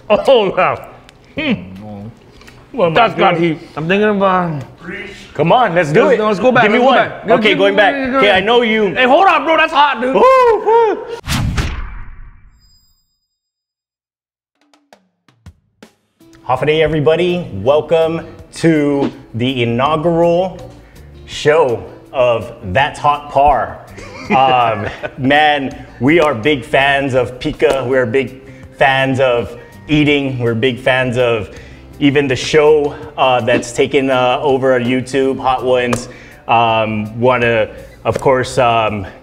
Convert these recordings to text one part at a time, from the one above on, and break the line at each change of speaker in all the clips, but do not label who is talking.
Oh, wow. Well, that's got heat. I'm thinking of...
Come on, let's do it.
Let's go back.
Give me one. Okay, going back. Okay, I know you.
Hey, hold on, bro. That's hot, dude.
Woo. Half a day, everybody. Welcome to the inaugural show of That's Hot Par. Man, we are big fans of Pika. We're big fans of eating. We're big fans of even the show that's taken over on YouTube, Hot Ones. Want to, of course,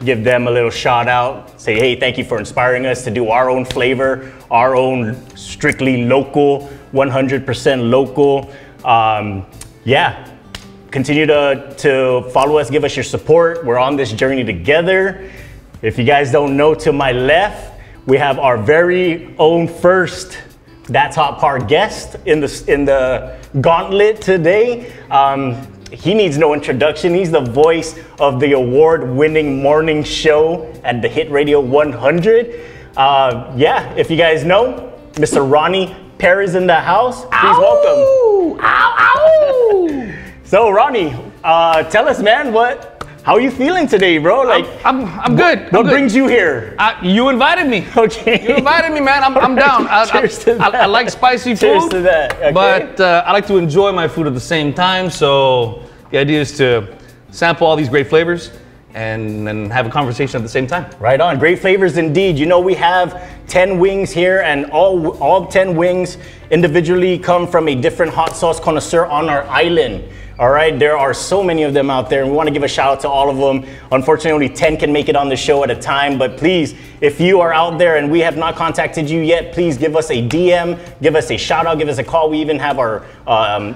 give them a little shout out. Say, hey, thank you for inspiring us to do our own flavor, our own strictly local, 100% local. Yeah, continue to follow us, give us your support. We're on this journey together. If you guys don't know, to my left, we have our very own first That's Hot Par guest in the gauntlet today. He needs no introduction. He's the voice of the award-winning morning show at the Hit Radio 100. Yeah, if you guys know, Mr. Ronnie Perez in the house. Please welcome.
Ow, ow.
So Ronnie, tell us, man, how are you feeling today, bro? Like,
I'm good.
What brings you here?
You invited me.
Okay.
You invited me, man. I'm down.
Cheers to that.
I like spicy food.
Cheers to that. Okay.
But I like to enjoy my food at the same time. So the idea is to sample all these great flavors and have a conversation at the same time.
Right on. Great flavors indeed. You know, we have 10 wings here, and all 10 wings individually come from a different hot sauce connoisseur on our island. All right, there are so many of them out there, and we want to give a shout out to all of them. Unfortunately, only 10 can make it on the show at a time, but please, if you are out there and we have not contacted you yet, please give us a DM, give us a shout out, give us a call. We even have our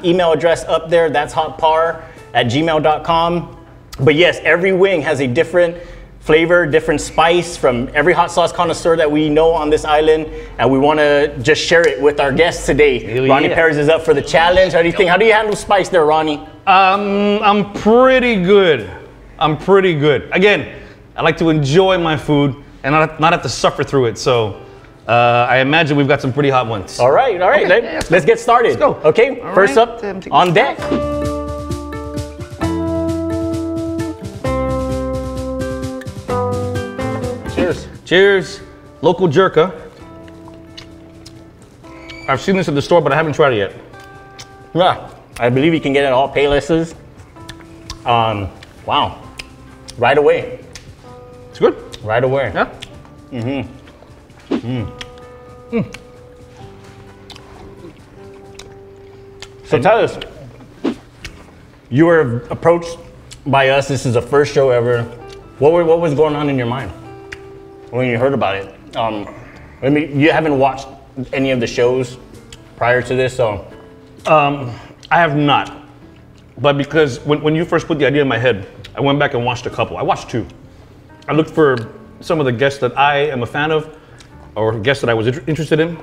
email address up there, thatshotpar@gmail.com. But yes, every wing has a different flavor, different spice from every hot sauce connoisseur that we know on this island, and we want to just share it with our guests today.
Hell
Ronnie
yeah.
Perez is up for the challenge. How do you think? How do you handle spice there, Ronnie?
I'm pretty good. I'm pretty good. Again, I like to enjoy my food and not have to suffer through it. So I imagine we've got some pretty hot ones.
All right, all right.
Okay,
Let's get started.
Let's go.
Okay,
All
first
right,
up, on deck. Cheers.
Cheers. Local jerka. I've seen this at the store, but I haven't tried it yet.
Yeah, I believe you can get it at all Paylesses. Wow, right away.
It's good.
Right away.
Yeah.
So tell us, you were approached by us. This is the first show ever. What was going on in your mind when you heard about it? I mean, you haven't watched any of the shows prior to this, so.
I have not. But because when you first put the idea in my head, I went back and watched a couple. I watched two. I looked for some of the guests that I am a fan of, or guests that I was interested in,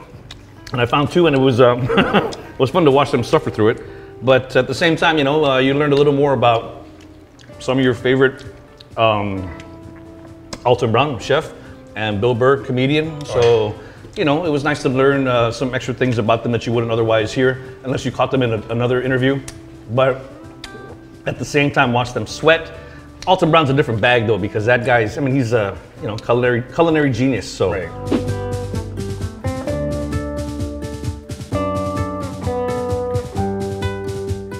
and I found two, and it was it was fun to watch them suffer through it. But at the same time, you know, you learned a little more about some of your favorite Alton Brown, chef, and Bill Burr, comedian. So, you know, it was nice to learn some extra things about them that you wouldn't otherwise hear unless you caught them in another interview. But at the same time, watch them sweat. Alton Brown's a different bag though, because that guy's, I mean, he's a, you know, culinary genius. So.
Right.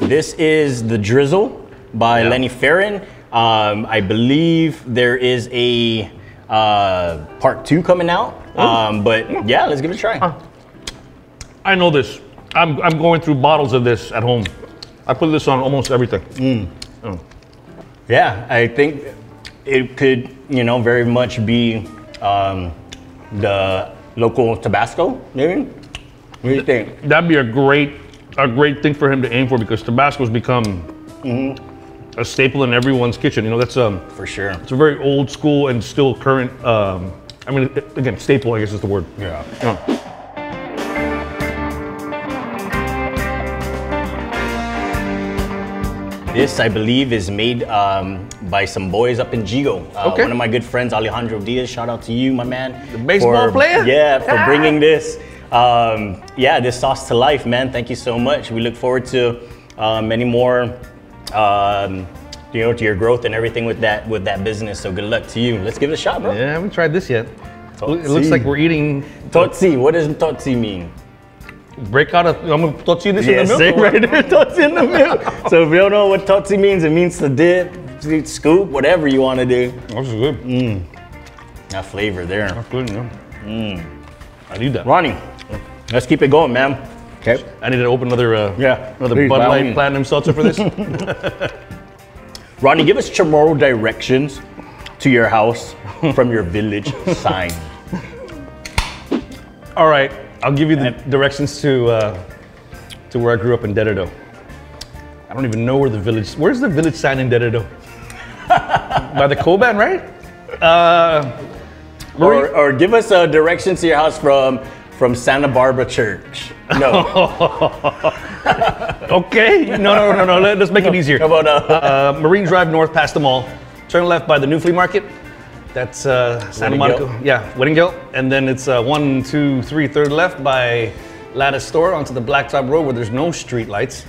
This is the Drizzle by Lenny Farron. I believe there is a part 2 coming out. But yeah, let's give it a try.
I know this. I'm going through bottles of this at home. I put this on almost everything.
Yeah, I think it could, you know, very much be the local Tabasco, maybe? What do you think?
That'd be a great thing for him to aim for, because Tabasco's become a staple in everyone's kitchen. You know, that's
for sure.
It's a very old school and still current. I mean, again, staple, I guess is the word.
Yeah. This, I believe, is made by some boys up in Jigo. One of my good friends, Alejandro Diaz, shout out to you, my man.
The baseball player?
Yeah, for bringing this. Yeah, this sauce to life, man. Thank you so much. We look forward to many more, you know, to your growth and everything with that business. So good luck to you. Let's give it a shot, bro.
Yeah, I haven't tried this yet.
Tootsie.
It looks like we're eating
Tootsie. What does Tootsie mean?
break out. I'm gonna Tootsie this in the milk.
Yes, right there, Tootsie in the milk. So if you don't know what Tootsie means, it means to dip, scoop, whatever you want to do.
This is good.
That flavor there.
That's good, yeah. I need that.
Ronnie, let's keep it going, man. Okay.
I need to open another
Please,
Bud Light Platinum Seltzer for this.
Ronnie, give us tomorrow directions to your house from your village sign.
All right, I'll give you the directions to where I grew up in Dededo. I don't even know where the village. Where's the village sign in Dededo? By the Coban, right?
Or give us directions to your house from Santa Barbara Church. No.
Okay. No. Let's make it easier.
How about
Marine Drive north past the mall. Turn left by the new flea market. That's Santa Monica. Yeah, Whittingale. And then it's 1, 2, 3, third left by Lattice Store onto the Blacktop Road where there's no street lights.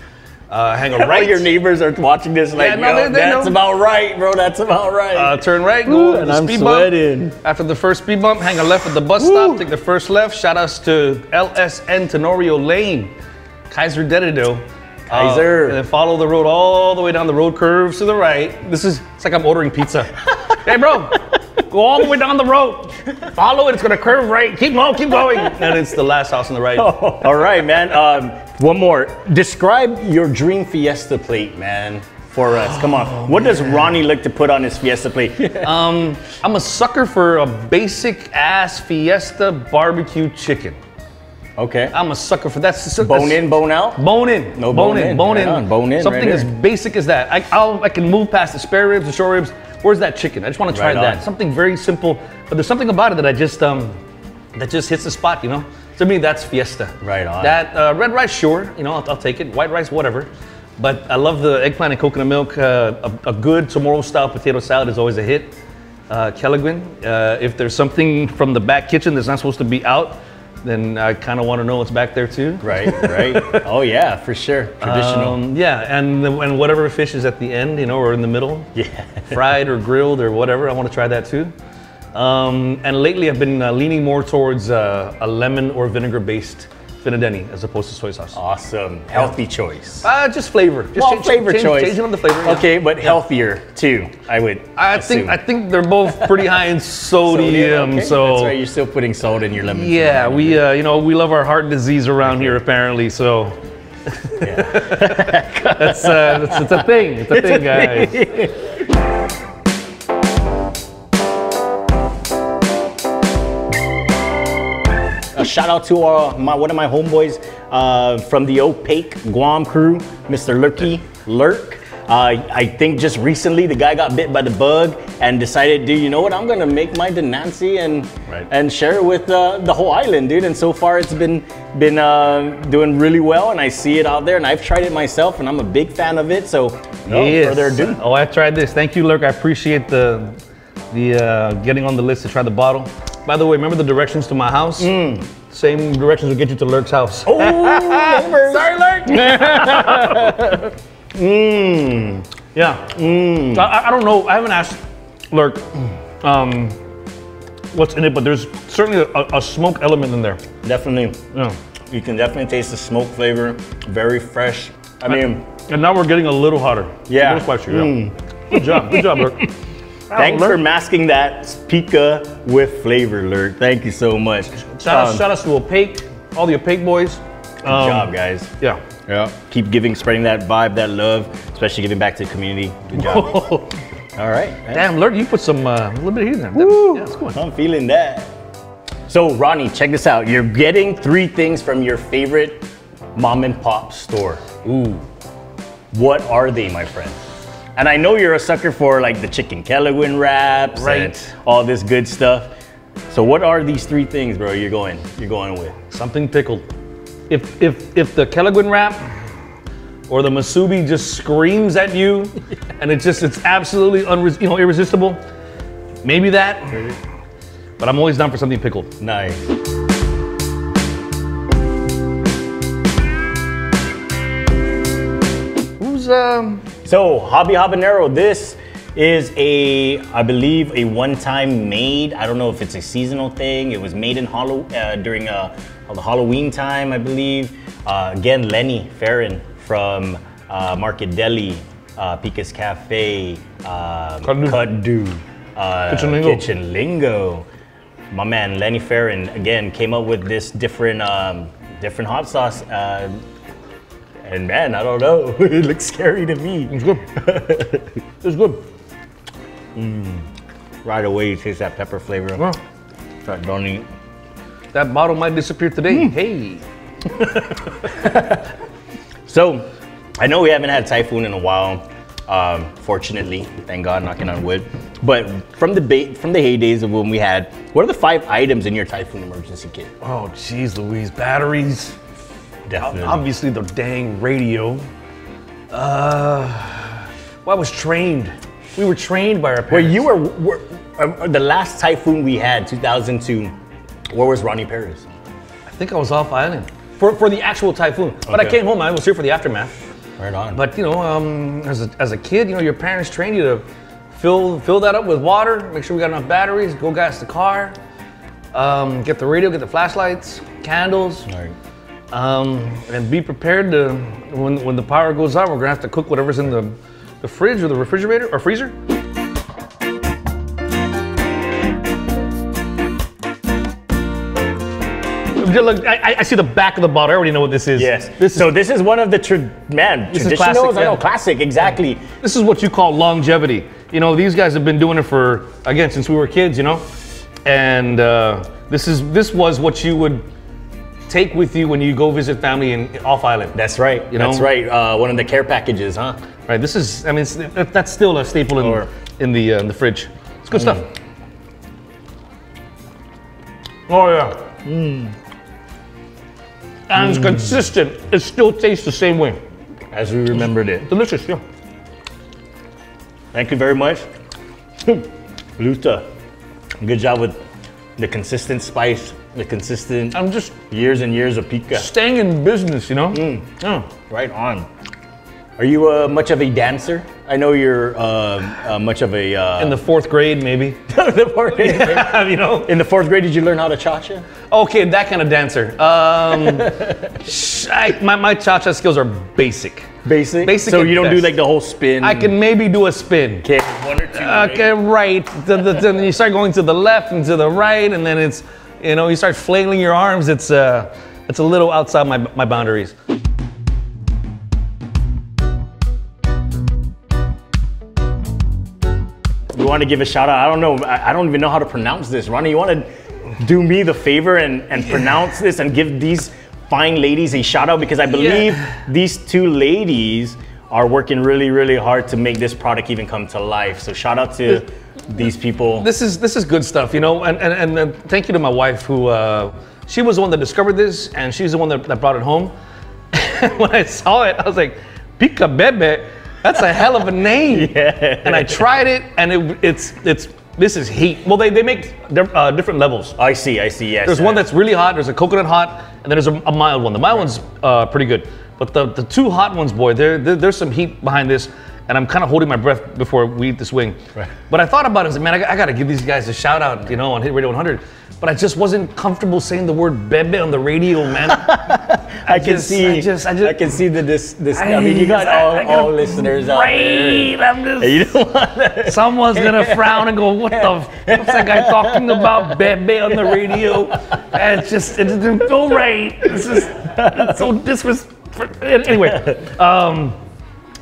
Hang a right.
Your neighbors are watching this like, that's about right, bro. That's about right.
Turn right, go to the
I'm
speed
sweating.
bump. After the first speed bump, hang a left at the bus stop. Take the first left. Shout outs to LSN Tenorio Lane, Kaiser Dededo.
Kaiser.
And then follow the road all the way down the road curves to the right. It's like I'm ordering pizza. Hey, bro, go all the way down the road. Follow it. It's gonna curve right. Keep going. And it's the last house on the right.
Oh, all right, man. One more. Describe your dream Fiesta plate, man, for us. Come on. What does Ronnie like to put on his Fiesta plate?
I'm a sucker for a basic ass Fiesta barbecue chicken.
Okay.
I'm a sucker for that.
Bone in, bone out?
Bone in.
No bone in.
Bone
Right
in.
on. Bone in.
Something
right
as basic as that. I can move past the spare ribs, the short ribs. Where's that chicken? I just want to try
Right
that.
on.
Something very simple, but there's something about it that that just hits the spot, you know? To me, that's Fiesta.
Right on.
That red rice, sure, you know, I'll take it. White rice, whatever. But I love the eggplant and coconut milk. A good tomorrow-style potato salad is always a hit. Kelligwin. If there's something from the back kitchen that's not supposed to be out, then I kind of want to know what's back there too.
Right. Oh yeah, for sure. Traditional.
Yeah, and whatever fish is at the end, you know, or in the middle.
Yeah.
Fried or grilled or whatever, I want to try that too. And lately I've been leaning more towards a lemon or vinegar based finadeni as opposed to soy sauce.
Awesome. Healthy choice.
Just flavor. Just
flavor choice.
Changing on the flavor. Yeah.
Okay, but healthier too, I would assume.
I think they're both pretty high in sodium.
Okay.
So
that's right. You're still putting salt in your lemon.
Yeah, we we love our heart disease around here apparently. So it's a thing. It's a thing, guys.
Shout out to one of my homeboys from the Opaque Guam crew, Mr. Lurkey, Lurk. I think just recently the guy got bit by the bug and decided, dude, you know what? I'm gonna make my Denancy and share it with the whole island, dude. And so far it's been doing really well, and I see it out there, and I've tried it myself, and I'm a big fan of it. So no further ado.
Oh, I tried this. Thank you, Lurk. I appreciate the getting on the list to try the bottle. By the way, remember the directions to my house? Same directions will get you to Lurk's house.
Oh, sorry, Lurk.
Yeah. I don't know. I haven't asked Lurk what's in it, but there's certainly a smoke element in there.
Definitely.
Yeah.
You can definitely taste the smoke flavor. Very fresh. I mean,
and now we're getting a little hotter.
Yeah.
A little spicier, yeah. Good job, Lurk.
Thanks for masking that pica with flavor, Lurk. Thank you so much.
Shout out to Opaque, all the Opaque boys.
Good job, guys.
Yeah.
Keep spreading that vibe, that love, especially giving back to the community. Good job. All right.
Damn, Lurk, you put some a little bit of heat in there. Woo. Yeah, it's cool.
I'm feeling that. So, Ronnie, check this out. You're getting 3 things from your favorite mom and pop store. Ooh. What are they, my friend? And I know you're a sucker for like the chicken Kelligwin wraps, and all this good stuff. So what are these 3 things, bro? You're going with
something pickled. If the Kelligwin wrap or the musubi just screams at you, and it's absolutely irresistible, maybe that. But I'm always down for something pickled.
Nice. So, Hobby Habanero, this is I believe a one-time made. I don't know if it's a seasonal thing. It was made in during the Halloween time, I believe. Again, Lenny Farron from Market Deli, Pica's Cafe, Kuddu, Kitchen Lingo. My man Lenny Farron again came up with this different hot sauce. And man, I don't know. It looks scary to me.
It's good. It's good.
Right away, you taste that pepper flavor.
Yeah.
Start burning.
That bottle might disappear today. Hey.
So, I know we haven't had typhoon in a while. Fortunately, thank God, knocking on wood. But from the heydays of when we had, what are the 5 items in your typhoon emergency kit?
Oh, geez, Louise. Batteries.
Definitely.
Obviously, the dang radio. Well, I was trained. We were trained by our parents.
Where you were the last typhoon we had, 2002, where was Ronnie Perez?
I think I was off island for the actual typhoon. But I came home. I was here for the aftermath.
Right on.
But you know, as a kid, you know, your parents trained you to fill that up with water, make sure we got enough batteries, go gas the car, get the radio, get the flashlights, candles.
Right.
And be prepared to, when the power goes out, we're gonna have to cook whatever's in the fridge or the refrigerator or freezer. Look, I see the back of the bottle. I already know what this is.
Yes. This is one of the traditional.
Classic,
I know, classic. Exactly.
This is what you call longevity. You know, these guys have been doing it for, again, since we were kids. You know, and this was what you would take with you when you go visit family off island.
That's right. You know? That's right. One of the care packages, huh?
Right. This is. I mean, that's still a staple in the fridge. It's good stuff. Oh yeah. And it's consistent. It still tastes the same way
as we remembered it.
Delicious. Yeah.
Thank you very much, Luta. Good job with the consistent spice. The consistent.
I'm just
years and years of pica.
Staying in business, you know.
Yeah. Right on. Are you much of a dancer? I know you're much of a.
In the 4th grade, maybe.
The 4th grade.
Yeah, you know.
In the 4th grade, did you learn how to cha-cha?
Okay, that kind of dancer. My cha-cha skills are basic.
Basic. So you don't do like the whole spin.
I can maybe do a spin.
Okay, 1 or 2.
Okay, right. Then you start going to the left and to the right, and then it's. You know, you start flailing your arms, it's a little outside my boundaries.
You want to give a shout out? I don't know, I don't even know how to pronounce this. Ronnie, you want to do me the favor and pronounce this and give these fine ladies a shout out? Because I believe these 2 ladies are working really, really hard to make this product even come to life. So shout out to these people. This
is good stuff, you know, and thank you to my wife who, she was the one that discovered this and she's the one that brought it home. When I saw it, I was like, Pica Bebe, that's a hell of a name. Yeah. And I tried it and this is heat. Well, they make different levels.
I see, yes.
There's one that's really hot, there's a coconut hot, and then there's a mild one. The mild one's pretty good. But the 2 hot ones, boy, there's some heat behind this. And I'm kind of holding my breath before we eat this wing. Right. But I thought about it and said, man, I got to give these guys a shout out, you know, on Hit Radio 100. But I just wasn't comfortable saying the word bebe on the radio, man.
I can see this. I mean, you got all listeners out there.
I'm just, you don't want that. Someone's going to frown and go, what's that guy talking about bebe on the radio? And it didn't feel right. It's so disrespectful. Anyway,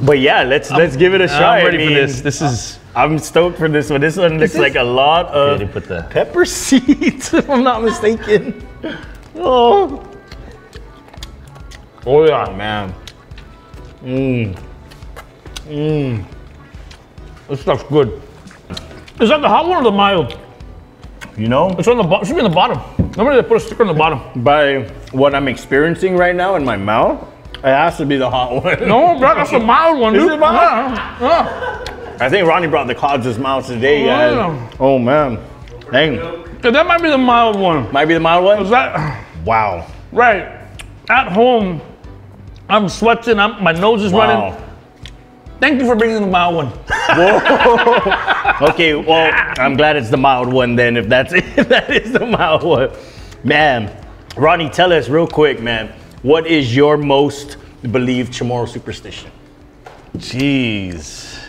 but yeah, let's give it a shot.
I'm ready for this. This is.
I'm stoked for this one. This one looks like a lot of pepper seeds, if I'm not mistaken. Oh yeah, man.
This stuff's good. Is that the hot one or the mild?
You know,
it's on the bottom. It should be on the bottom. Remember they put a sticker on the bottom.
By what I'm experiencing right now in my mouth, it has to be the hot one.
No, that's the mild one.
Is it mild? Yeah. I think Ronnie brought the Cod's mouth today, guys. Oh man, dang.
That might be the mild one.
Might be the mild one?
Is that?
Wow.
Right. At home, I'm sweating. My nose is running. Thank you for bringing the mild one.
Whoa. Okay, well, I'm glad it's the mild one then, if that is the mild one. Man, Ronnie, tell us real quick, man, what is your most believed Chamorro superstition?
Jeez.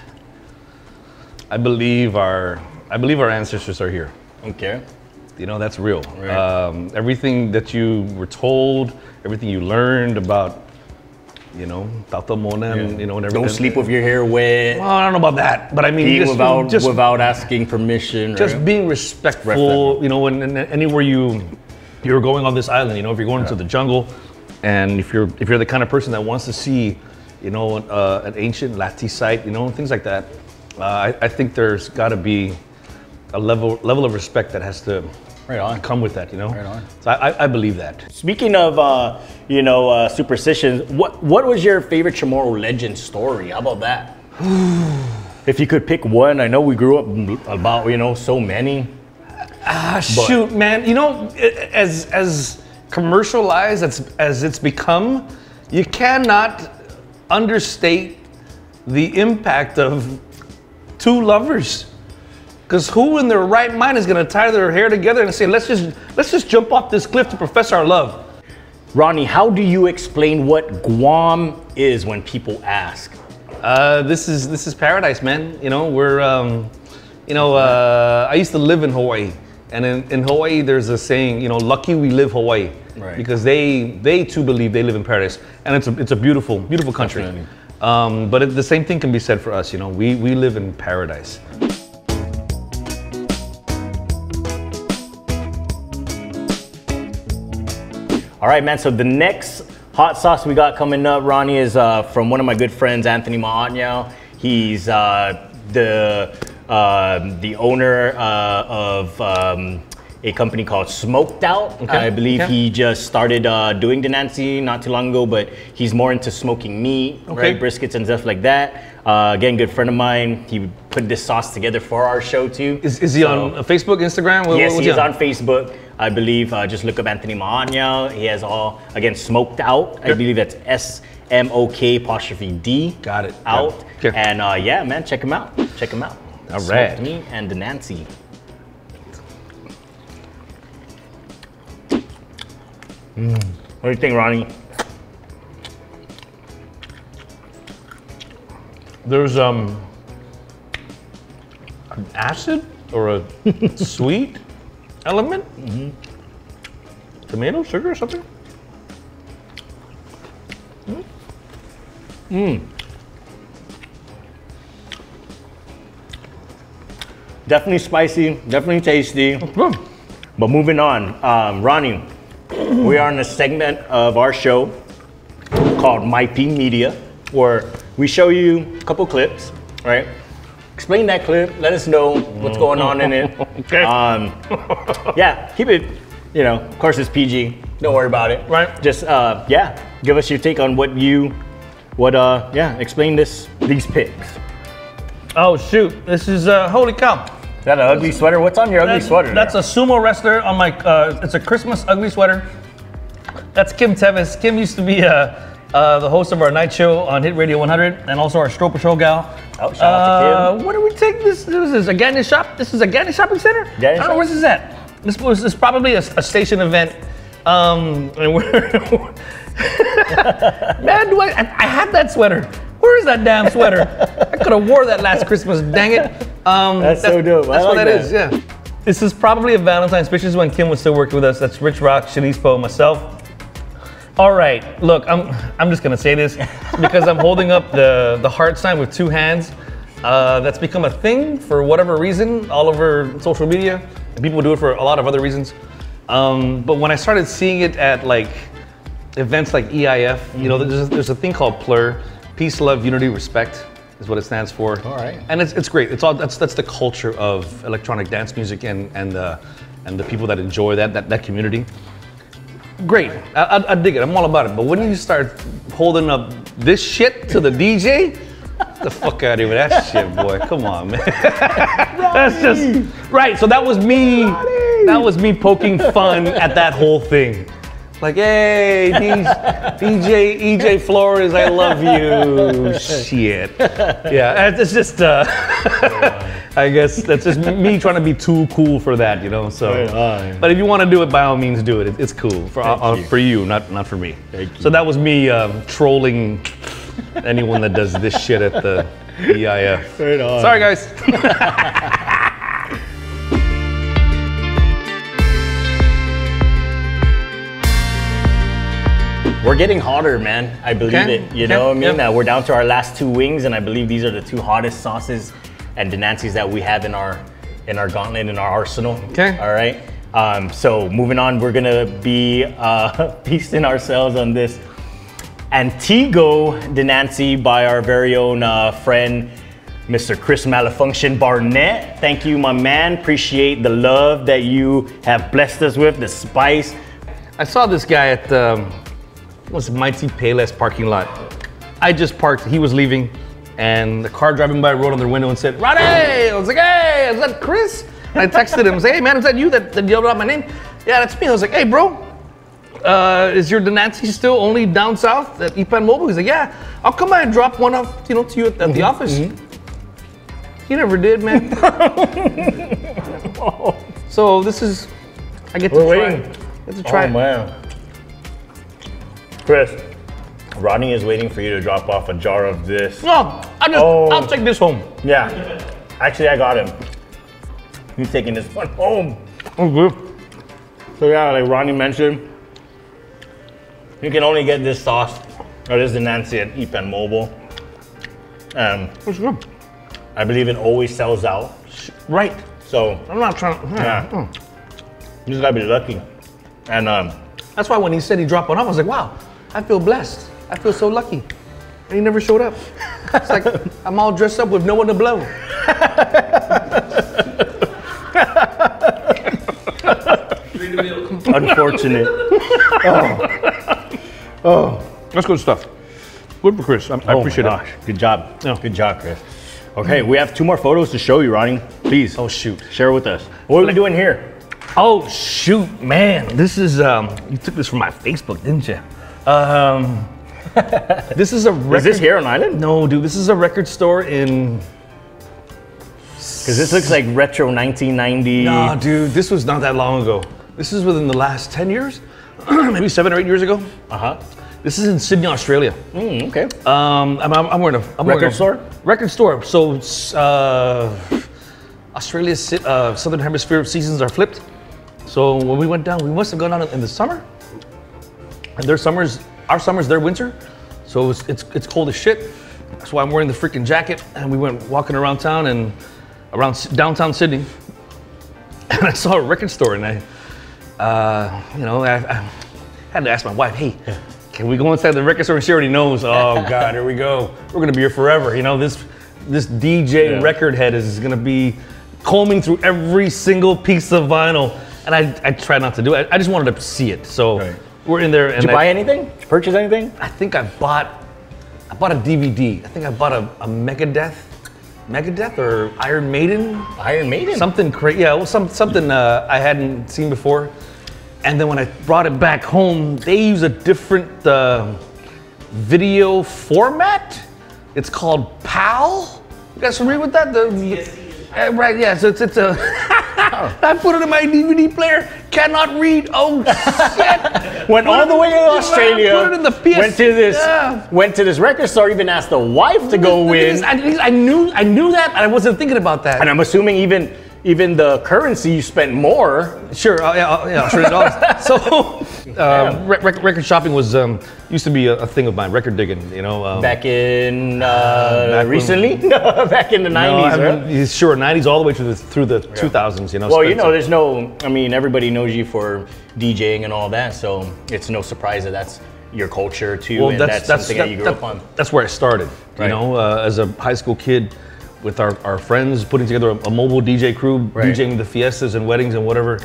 I believe our ancestors are here.
Okay.
You know, that's real.
Right.
Everything that you were told, everything you learned about, you know, Tata Mona, and, you know, and everything.
Don't sleep with your hair wet.
Well, I don't know about that, but I mean,
without asking permission.
Just
right?
being respectful, you know, when anywhere you're going on this island, you know, if you're going into the jungle, and if you're the kind of person that wants to see, you know, an ancient Lati site, you know, things like that, I think there's got to be a level of respect that has to come with that, you know.
Right on.
So I believe that.
Speaking of, you know, superstitions, what was your favorite Chamorro legend story? How about that? If you could pick one, I know we grew up about, you know, so many.
Shoot, man, you know, as commercialized as it's become, you cannot understate the impact of two lovers. Because who in their right mind is going to tie their hair together and say, let's just jump off this cliff to profess our love?
Ronnie, how do you explain what Guam is when people ask?
This is paradise, man. You know, we're, you know, I used to live in Hawaii. And in Hawaii, there's a saying, you know, lucky we live Hawaii.
Right.
Because they too believe they live in paradise. And it's a beautiful, beautiful country. But the same thing can be said for us, you know, we live in paradise.
All right, man, so the next hot sauce we got coming up, Ronnie, is from one of my good friends, Anthony Maatnyao. He's the owner of a company called Smoked Out.
Okay.
I believe he just started doing the Nancy not too long ago, but he's more into smoking meat, right? Briskets and stuff like that. Again, good friend of mine. He put this sauce together for our show too.
Is he on Facebook, Instagram?
Yes, he is on Facebook. I believe, just look up Anthony Maatnyao. He has all, again, Smoked Out. I believe that's SMOK''D.
Got it.
Out.
Okay.
And yeah, man, check him out. Check him out.
All right.
Smoked meat and the Nancy. What do you think, Ronnie?
There's an acid or a sweet element? Tomato, sugar, or something?
Definitely spicy, definitely tasty. But moving on, Ronnie, we are in a segment of our show called My P Media, where we show you a couple clips, right? Explain that clip, let us know what's going on in it.
Okay.
Yeah, keep it, you know, of course it's PG, don't worry about it.
Right.
Just, yeah, give us your take on explain these pics.
Oh shoot, this is, holy cow.
Is that an ugly sweater? What's on your ugly sweater?
That's a sumo wrestler on my, it's a Christmas ugly sweater. That's Kim Tevis. Kim used to be the host of our night show on Hit Radio 100 and also our Stroper Show gal.
Oh, shout out to Kim.
Where do we take this? This is a Ganya shop? This is a Ganya shopping center? I don't know where this is at. This is probably a station event. And we're man, I had that sweater. Where is that damn sweater? I could have wore that last Christmas, dang it.
That's so dope.
That's what that is, yeah. This is probably a Valentine's. This is when Kim was still working with us. That's Rich Rock, Shanice Poe, myself. All right, look, I'm just gonna say this because I'm holding up the heart sign with two hands. That's become a thing for whatever reason all over social media. And people do it for a lot of other reasons. But when I started seeing it at like events like EIF, you know, there's a thing called PLUR, Peace, Love, Unity, Respect is what it stands for.
All right.
And it's great. It's all that's the culture of electronic dance music and the people that enjoy that community. Great, I dig it, I'm all about it. But when you start holding up this shit to the DJ, get the fuck out of here with that shit, boy. Come on, man. That's just, right, so that was me. That was me poking fun at that whole thing. Like, hey, DJ EJ Flores, I love you. Shit. Yeah, it's just, I guess that's just me trying to be too cool for that, you know? So, but if you want to do it, by all means, do it. It's cool for you, not for me. So that was me trolling anyone that does this shit at the EIF.
Right on.
Sorry, guys.
We're getting hotter, man. I believe it. You know what I mean? We're down to our last 2 wings, and I believe these are the 2 hottest sauces and denancies that we have in our gauntlet, in our arsenal.
Okay.
All right. So moving on, we're gonna be feasting ourselves on this Antigo denancy by our very own friend, Mr. Chris Malafunction Barnett. Thank you, my man. Appreciate the love that you have blessed us with, the spice.
I saw this guy at was Mighty Payless parking lot. I just parked, he was leaving, and the car driving by rolled on their window and said, Ronnie! I was like, hey, is that Chris? And I texted him, I was like, hey man, is that you that yelled out my name? Yeah, that's me. I was like, hey bro, is your denancy still only down south at EPAN Mobile? He's like, yeah, I'll come by and drop one off, to you at the office. He never did, man. So this is, I get to try. Get to try.
Oh man. Chris, Ronnie is waiting for you to drop off a jar of this.
No, I'll take this home.
Yeah, actually I got him. He's taking this one home.
Oh, good.
So yeah, like Ronnie mentioned, you can only get this sauce, or this denancy at EPAN Mobile.
It's good.
I believe it always sells out.
Right.
So
I'm not trying.
yeah, you just gotta be lucky. And
that's why when he said he dropped one off, I was like, wow, I feel blessed. I feel so lucky. And he never showed up. It's like I'm all dressed up with no one to blow.
unfortunate.
Oh, that's good stuff. Good for Chris. I appreciate it.
Good job.
Yeah.
Good job, Chris. Okay, we have 2 more photos to show you, Ronnie. Please.
Oh shoot.
Share with us. What are we doing here?
Oh shoot, man. This is you took this from my Facebook, didn't you? This is a record.
Is this here on Island?
No, dude. This is a record store in.
Because this looks like retro 1990.
No, dude. This was not that long ago. This is within the last 10 years, maybe 7 or 8 years ago. This is in Sydney, Australia.
Okay.
I'm wearing a
record store.
Record store. So Australia's southern hemisphere seasons are flipped. So when we went down, we must have gone down in the summer. And our summer's their winter. So it's cold as shit. That's why I'm wearing the freaking jacket. And we went walking around town and around downtown Sydney. And I saw a record store, and I had to ask my wife, hey, can we go inside the record store? And she already knows. Oh God, here we go. We're gonna be here forever. You know, this DJ record head is gonna be combing through every single piece of vinyl. And I try not to do it. I just wanted to see it. So we're in there. And
Did you buy anything? Did you purchase anything?
I think I bought a DVD. I think I bought a Megadeth or Iron Maiden.
Iron Maiden?
Something crazy. Yeah, well, something I hadn't seen before. And then when I brought it back home, they use a different video format. It's called PAL. You guys familiar with that? Right, yeah, so it's a, I put it in my DVD player, cannot read, oh shit.
Went all the way to Australia,
put it in the PS,
went to this record store, even asked the wife to go in.
I knew that, but I wasn't thinking about that.
And I'm assuming even the currency you spent more.
Sure, $100. So, record shopping was used to be a thing of mine. Record digging, you know.
Back in recently? No, back in the 90s, right?
Sure, 90s all the way through the 2000s, you know.
Well, you know, there's no. I mean, everybody knows you for DJing and all that, so it's no surprise that that's your culture too, and that's something that you grew up on.
That's where I started, you know, as a high school kid. With our friends, putting together a mobile DJ crew, DJing the fiestas and weddings and whatever.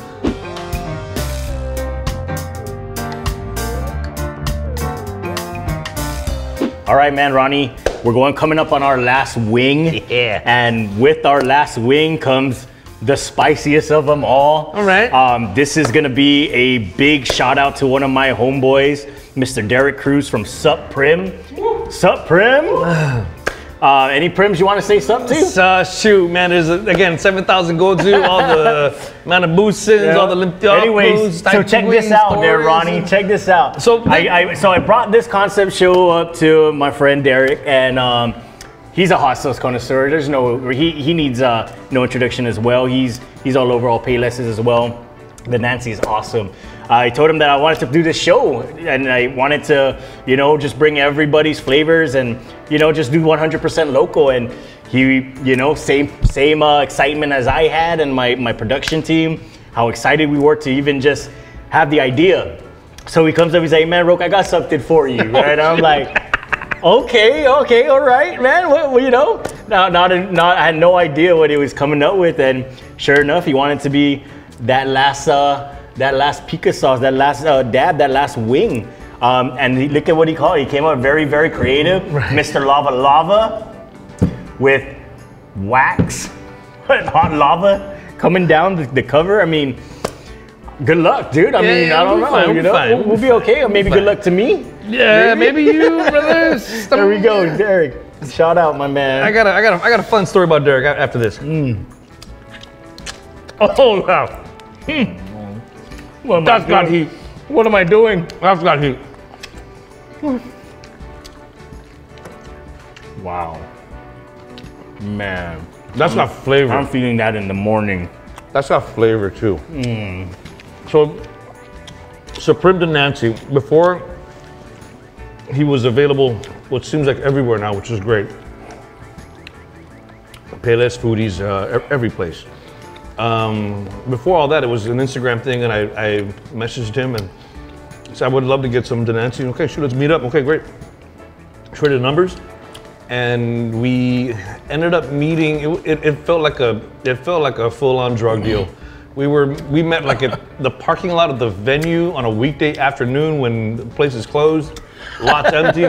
All right, man, Ronnie, we're coming up on our last wing. Yeah. And with our last wing comes the spiciest of them all.
All right.
This is gonna be a big shout out to one of my homeboys, Mr. Derek Cruz from Sup Prim. Sup Prim? Any prims you want to say something to?
Shoot, man, there's, again, 7,000 go-to, all the Manabusins, all the Limpios.
Anyways, so check this out there, Ronnie. Check this out. So I brought this concept show up to my friend Derek, and he's a hot sauce connoisseur. There's no, he needs no introduction as well. He's all over all Paylesses as well. The Nancy is awesome. I told him that I wanted to do this show, and I wanted to, you know, just bring everybody's flavors and, you know, just do 100% local. And he, you know, same excitement as I had and my production team, how excited we were to even just have the idea. So he comes up, he's like, man, Roke, I got something for you, right? I'm like, okay, all right, man. Well, you know, I had no idea what he was coming up with, and sure enough, he wanted to be that last pica sauce, that last dab, that last wing. And look at what he called it. He came out very, very creative. Right. Mr. Lava Lava with wax, hot lava coming down the cover. I mean, good luck, dude. I mean, I don't know.
Fine,
you know, we'll be okay. Or maybe good luck to me.
Yeah, maybe you, brother.
There we go, Derek. Shout out, my man.
I got a fun story about Derek after this. Oh wow. That's got heat.
What am I doing?
That's got heat.
Wow. Man.
That's got flavor.
I'm feeling that in the morning.
That's got flavor too. So Supreme to Nancy, before he was available, what seems like everywhere now, which is great. Payless Foodies, every place. Before all that, it was an Instagram thing, and I messaged him and said I would love to get some Denancy. Okay, sure, let's meet up. Okay, great. Traded numbers, and we ended up meeting. It felt like a full-on drug deal. We met like at the parking lot of the venue on a weekday afternoon when the place is closed, lots empty.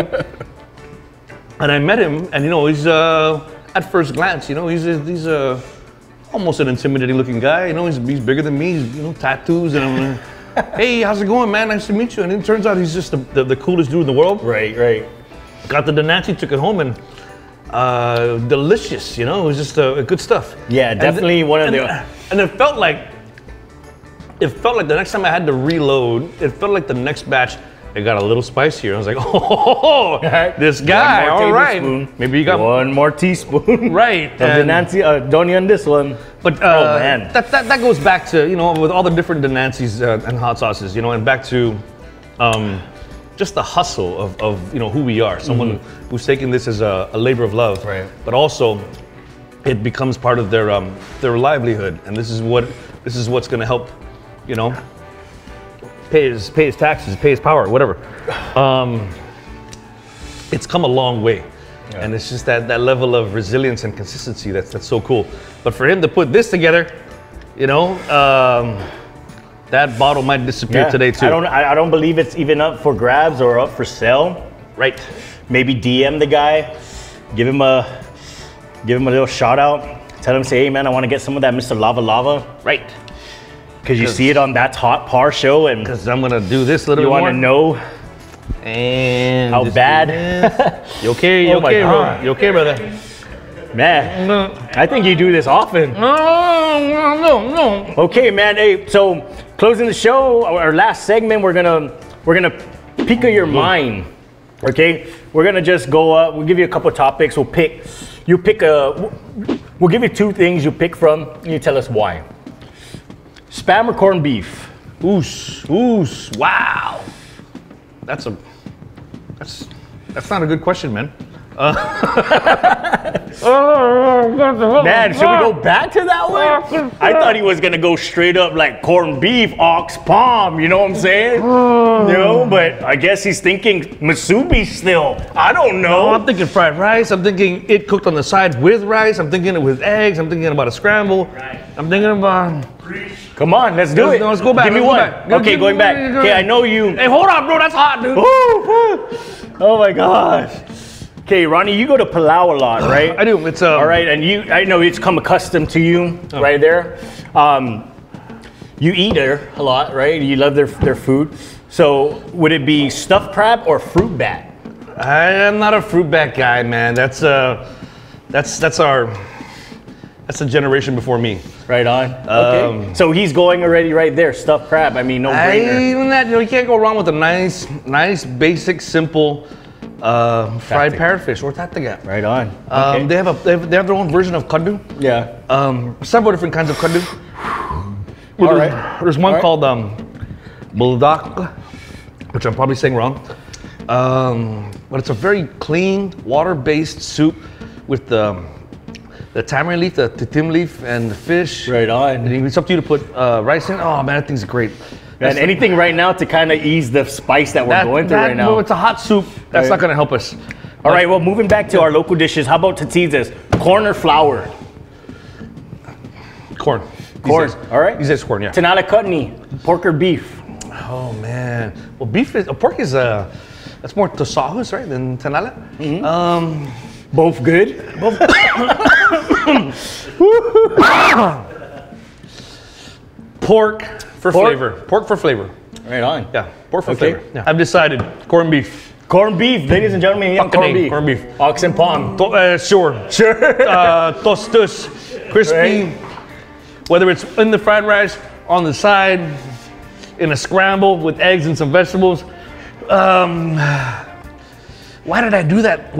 And I met him, and you know, he's at first glance, you know, he's almost an intimidating looking guy. You know, he's bigger than me. He's, you know, tattoos, and I'm like, hey, how's it going, man? Nice to meet you. And it turns out he's just the coolest dude in the world.
Right.
Got the Denancy, took it home, and delicious. You know, it was just good stuff.
Yeah, definitely one of the.
And it felt like the next time I had to reload, it felt like the next batch. It got a little spicier. I was like, oh, this guy, all right. Maybe you got
one more teaspoon.
Right.
Of Denancy, Donnie on this one.
But
oh, man.
That goes back to, you know, with all the different Denancy's and hot sauces, you know, and back to just the hustle of you know, who we are. Someone who's taking this as a labor of love.
Right.
But also, it becomes part of their livelihood. And this is what's going to help, you know, pay his taxes, pay his power, whatever. It's come a long way. Yeah. And it's just that level of resilience and consistency that's so cool. But for him to put this together, you know, that bottle might disappear today too.
I don't believe it's even up for grabs or up for sale.
Right.
Maybe DM the guy, give him a little shout out. Tell him, say, hey man, I want to get some of that Mr. Lava Lava.
Right.
Because you see it on That's Hot Par show, and
because I'm gonna do this a little bit more.
You want to know
and
how bad?
You okay? You okay, bro? You okay, brother?
Man, I think you do this often.
No.
Okay, man. Hey, so closing the show, our last segment, we're gonna pica your mind. Okay, we're gonna just go up. We'll give you a couple of topics. We'll give you two things you pick from, and you tell us why. Spam or corned beef?
Oos. Wow. That's not a good question, man.
Man, should we go back to that one? I thought he was gonna go straight up like corned beef, ox palm, you know what I'm saying? You know, but I guess he's thinking Masubi still. I don't know.
No, I'm thinking fried rice. I'm thinking it cooked on the side with rice. I'm thinking it with eggs. I'm thinking about a scramble. Right. I'm thinking about...
Come on, let's do it.
No, let's go back.
Give me one. Okay, going back. Okay, I know you.
Hey, hold on, bro. That's hot, dude.
Oh my gosh. Okay, Ronnie, you go to Palau a lot, right?
I do. It's
all right, and I know it's come accustomed to you right there. You eat there a lot, right? You love their food. So would it be stuffed crab or fruit bat?
I am not a fruit bat guy, man. That's a generation before me.
Right on. Okay. So he's going already right there. Stuffed crab. I mean, no brainer.
Even that, you can't go wrong with a nice, basic, simple fried parrotfish or tataga.
Right on. Okay.
They have their own version of kaddu.
Yeah.
Several different kinds of kaddu.
All right.
There's one called buldak, which I'm probably saying wrong. But it's a very clean, water-based soup with the tamarind leaf, the titim leaf, and the fish.
Right on.
And it's up to you to put rice in. Oh man, that thing's great.
And anything right now to kind of ease the spice that we're going through right now.
Well, it's a hot soup. That's not going to help us.
All right, well, moving back to our local dishes, how about tatitas? Corn or flour?
Corn.
Corn. All right.
He says corn, yeah.
Tinala chutney, pork or beef?
Oh man. Well, pork is that's more tosahus, right, than tinala.
Both good. Both.
Pork for flavor. Pork for flavor.
Right on.
Yeah, pork for flavor. Yeah. I've decided corned beef.
Corned beef, ladies and gentlemen. Yeah, corned beef.
Corned beef.
Ox and palm.
Sure. Tostus, crispy.
Right.
Whether it's in the fried rice, on the side, in a scramble with eggs and some vegetables. Why did I do that?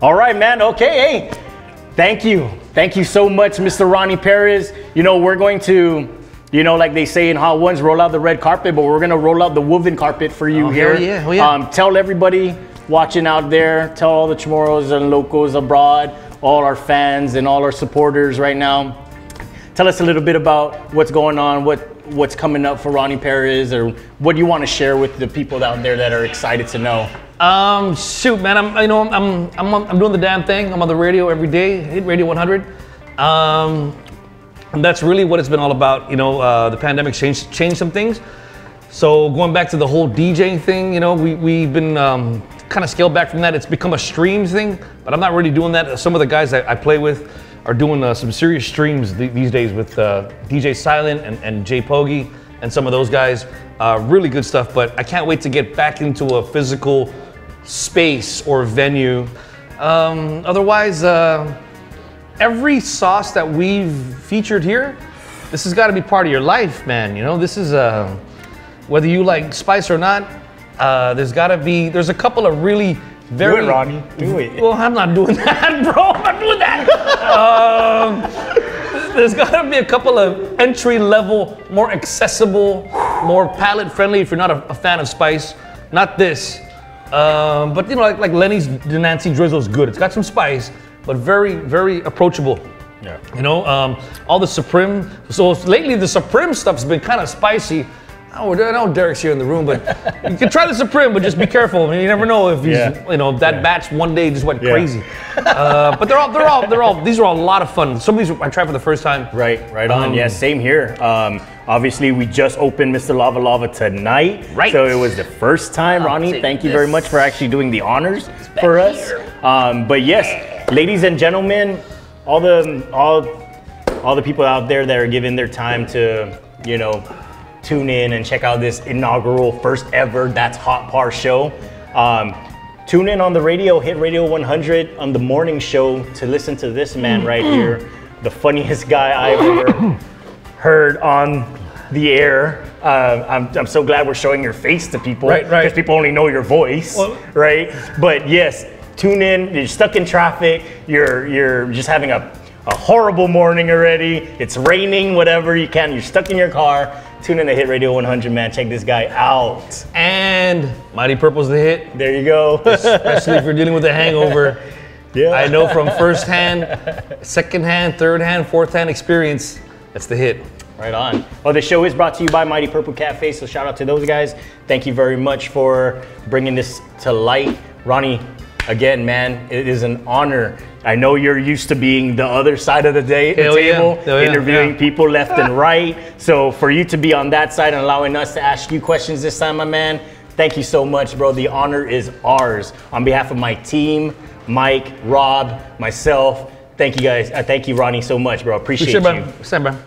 All right, man. Okay, hey. Thank you. Thank you so much, Mr. Ronnie Perez. You know, we're going to, like they say in Hot Ones, roll out the red carpet, but we're going to roll out the woven carpet for you here.
Yeah. Oh, yeah.
Tell everybody watching out there, tell all the Chamorros and locals abroad, all our fans and all our supporters right now. Tell us a little bit about what's going on, what's coming up for Ronnie Perez, or what you want to share with the people out there that are excited to know.
Shoot, man, I'm doing the damn thing. I'm on the radio every day, hit Radio 100. And that's really what it's been all about. The pandemic changed some things. So going back to the whole DJing thing, we've been kind of scaled back from that. It's become a streams thing, but I'm not really doing that. Some of the guys I play with are doing some serious streams these days with DJ Silent and Jay Pogi and some of those guys. Really good stuff, but I can't wait to get back into a physical space or venue. Otherwise, every sauce that we've featured here, this has got to be part of your life, man. This is, whether you like spice or not, there's a couple of really very...
Do it, Ronnie. Do it.
Well, I'm not doing that, bro. I'm not doing that. There's got to be a couple of entry-level, more accessible, more palate-friendly if you're not a fan of spice. Not this. But, like Lenny's Nancy Drizzle is good. It's got some spice, but very, very approachable.
Yeah.
All the Supreme. So lately, the Supreme stuff's been kind of spicy. I know Derek's here in the room, but you can try the Supreme, but just be careful. I mean, you never know if he's, that batch one day just went crazy. But these are all a lot of fun. Some of these I tried for the first time.
Right on. Yeah, same here. Obviously, we just opened Mr. Lava Lava tonight.
Right.
So it was the first time, Ronnie. Thank you very much for actually doing the honors for us. But yes, ladies and gentlemen, all the people out there that are giving their time to, tune in and check out this inaugural first ever That's Hot Par show. Tune in on the radio, hit Radio 100 on the morning show to listen to this man right here, the funniest guy I've ever heard on the air. I'm so glad we're showing your face to people,
right?
Because people only know your voice, right? But yes, tune in. You're stuck in traffic. You're just having a horrible morning already. It's raining, whatever you can. You're stuck in your car. Tune in to Hit Radio 100, man. Check this guy out.
And Mighty Purple's the hit.
There you go.
Especially if you're dealing with a hangover.
Yeah.
I know from first-hand, second-hand, third-hand, fourth-hand experience, that's the hit.
Right on. Well, the show is brought to you by Mighty Purple Cafe, so shout out to those guys. Thank you very much for bringing this to light. Ronnie, again, man, it is an honor. I know you're used to being the other side of the table, interviewing people left and right. So for you to be on that side and allowing us to ask you questions this time, my man, Thank you so much, bro. The honor is ours. On behalf of my team, Mike, Rob, myself, thank you guys. Thank you, Ronnie, so much, bro. Appreciate you.
Same, bro.